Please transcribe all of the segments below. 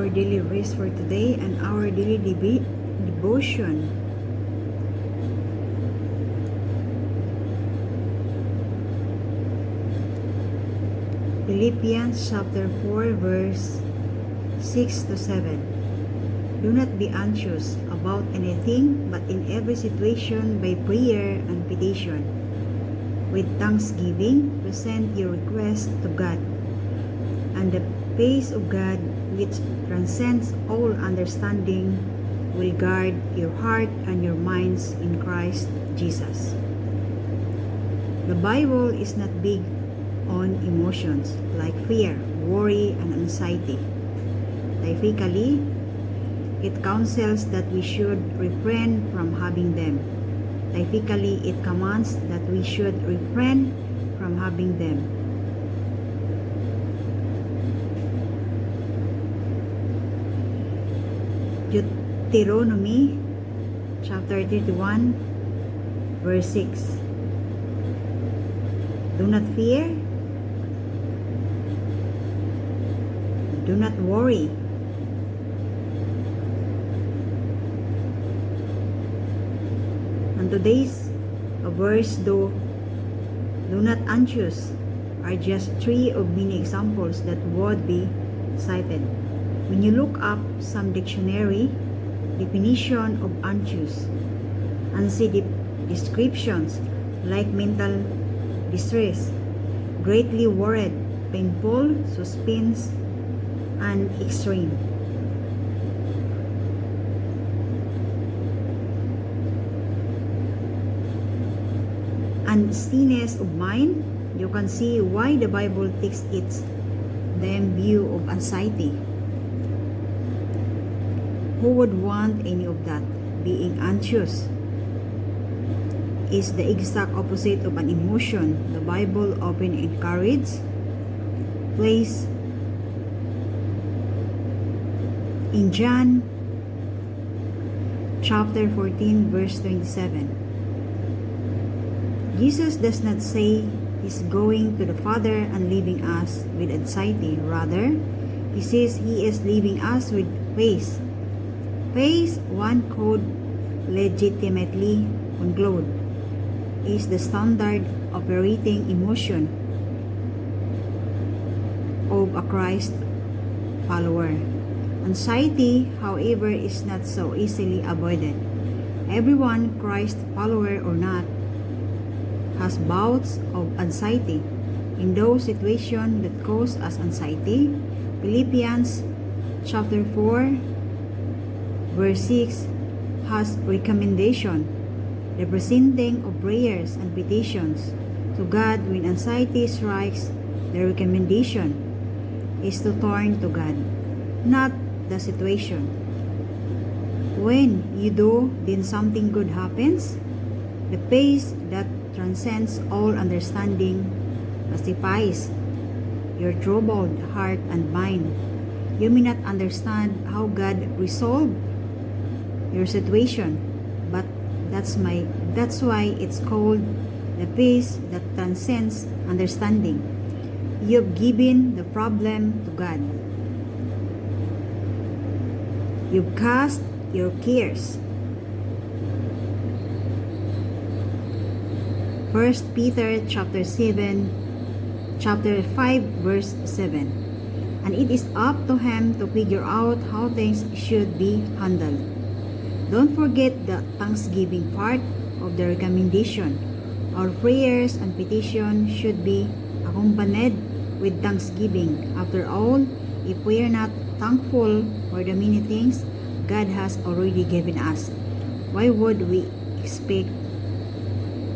our daily verse for today and our daily devotion. Philippians chapter 4 verse 6 to 7. Do not be anxious about anything, but in every situation by prayer and petition, with thanksgiving, present your request to God, and the peace of God, which transcends all understanding, will guard your heart and your minds in Christ Jesus. The Bible is not big on emotions like fear, worry, and anxiety. Typically, it counsels that we should refrain from having them. Typically, it commands that we should refrain from having them. Deuteronomy chapter 31 verse 6. Do not fear, do not worry. And today's verse, do not anxious, are just three of many examples that would be cited. When you look up some dictionary definition of anxious and see the descriptions like mental distress, greatly worried, painful, suspense, and extreme. Uneasiness of mind, you can see why the Bible takes its them view of anxiety. Who would want any of that? Being anxious is the exact opposite of an emotion the Bible often encourages. Place in John chapter 14 verse 27. Jesus does not say he's going to the Father and leaving us with anxiety. Rather, he says he is leaving us with peace. Peace, one could legitimately conclude, is the standard operating emotion of a Christ follower. Anxiety, however, is not so easily avoided. Everyone, Christ follower or not, has bouts of anxiety. In those situations that cause us anxiety, Philippians chapter 4 verse 6 has recommendation, the presenting of prayers and petitions to God when anxiety strikes. The recommendation is to turn to God, not the situation. When you do, then something good happens. The peace that transcends all understanding pacifies your troubled heart and mind. You may not understand how God resolved your situation, but that's why it's called the peace that transcends understanding. You've given the problem to God. You've cast your cares. 1 Peter chapter 5 verse 7. And it is up to him to figure out how things should be handled. Don't forget the thanksgiving part of the recommendation. Our prayers and petition should be accompanied with thanksgiving. After all, if we are not thankful for the many things God has already given us, why would we expect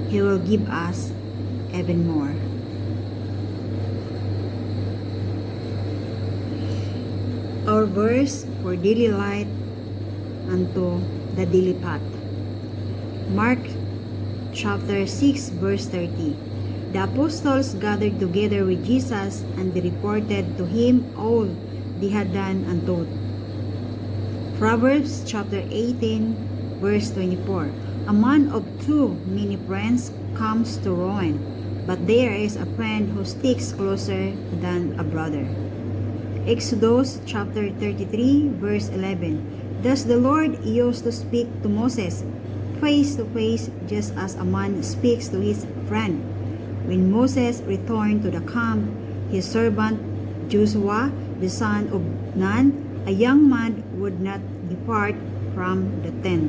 He will give us even more? Our verse for daily light unto the daily path. Mark chapter 6 verse 30. The apostles gathered together with Jesus, and they reported to him all they had done and taught. Proverbs chapter 18 verse 24. A man of too many friends comes to ruin, but there is a friend who sticks closer than a brother. Exodus chapter 33 verse 11. Thus the Lord used to speak to Moses face to face, just as a man speaks to his friend. When Moses returned to the camp, his servant Joshua, the son of Nun, a young man, would not depart from the tent.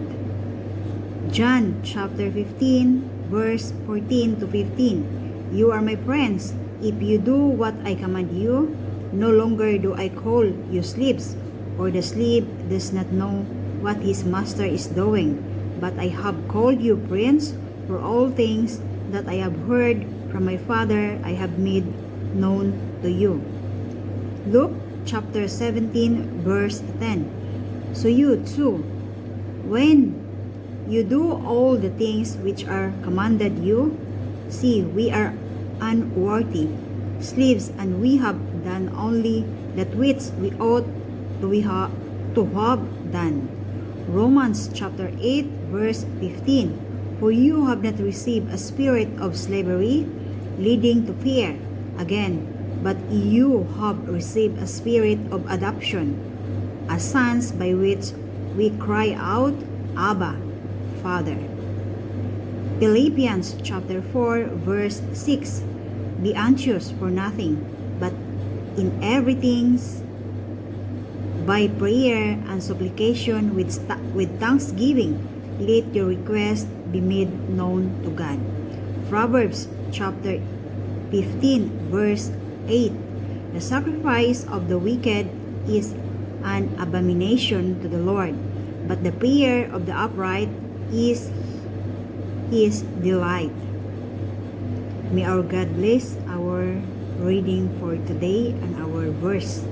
John chapter 15 verse 14 to 15. You are my friends if you do what I command you. No longer do I call you slaves, for the slave does not know what his master is doing, but I have called you friends, for all things that I have heard from my Father I have made known to you. Luke chapter 17 verse 10. So you too, when you do all the things which are commanded you, see, we are unworthy slaves, and we have done only that which we ought to have done. Romans chapter 8 verse 15. For you have not received a spirit of slavery leading to fear again, but you have received a spirit of adoption as sons, by which we cry out, Abba, Father. Philippians chapter 4 verse 6. Be anxious for nothing, but in everything by prayer and supplication with thanksgiving, let your request be made known to God. Proverbs chapter 15 verse 8. The sacrifice of the wicked is an abomination to the Lord, but the prayer of the upright is his delight. May our God bless our reading for today and our verse,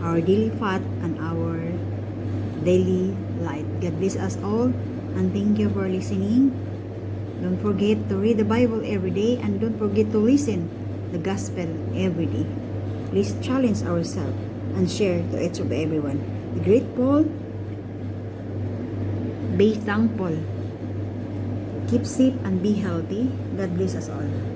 our daily fat and our daily light. God bless us all, and thank you for listening. Don't forget to read the Bible every day, and don't forget to listen the gospel every day. Please challenge ourselves and share to each of everyone. Be grateful, be thankful, keep safe and be healthy. God bless us all.